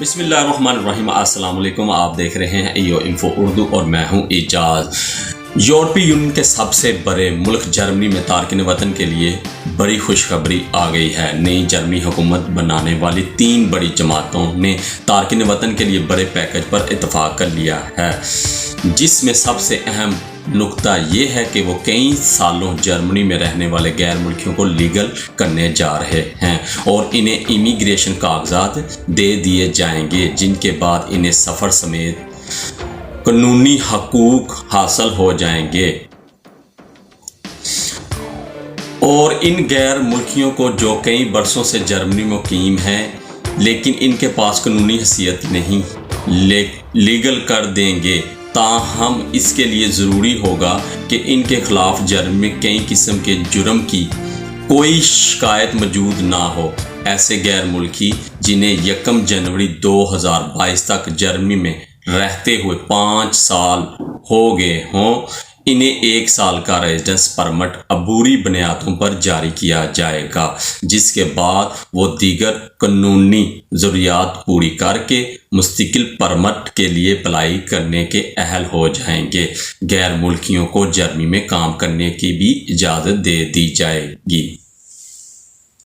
بسم اللہ الرحمن الرحیم۔ السلام علیکم، آپ دیکھ رہے ہیں ایو انفو اردو اور میں ہوں اعجاز۔ یورپی یونین کے سب سے بڑے ملک جرمنی میں تارکین وطن کے لیے بڑی خوشخبری آ گئی ہے۔ نئی جرمنی حکومت بنانے والی 3 بڑی جماعتوں نے تارکین وطن کے لیے بڑے پیکج پر اتفاق کر لیا ہے، جس میں سب سے اہم نقطہ یہ ہے کہ وہ کئی سالوں جرمنی میں رہنے والے غیر ملکیوں کو لیگل کرنے جا رہے ہیں اور انہیں امیگریشن کاغذات دے دیے جائیں گے، جن کے بعد انہیں سفر سمیت قانونی حقوق حاصل ہو جائیں گے۔ اور ان غیر ملکیوں کو جو کئی برسوں سے جرمنی میں مقیم ہیں لیکن ان کے پاس قانونی حیثیت نہیں، لیگل کر دیں گے۔ تاہم اس کے لیے ضروری ہوگا کہ ان کے خلاف جرمنی میں کئی قسم کے جرم کی کوئی شکایت موجود نہ ہو۔ ایسے غیر ملکی جنہیں 1 جنوری 2022 تک جرمنی میں رہتے ہوئے 5 سال ہو گئے ہوں، انہیں 1 سال کا ریزیڈنس پرمٹ عبوری بنیادوں پر جاری کیا جائے گا، جس کے بعد وہ دیگر قانونی ضروریات پوری کر کے مستقل پرمٹ کے لیے اپلائی کرنے کے اہل ہو جائیں گے۔ غیر ملکیوں کو جرمنی میں کام کرنے کی بھی اجازت دے دی جائے گی۔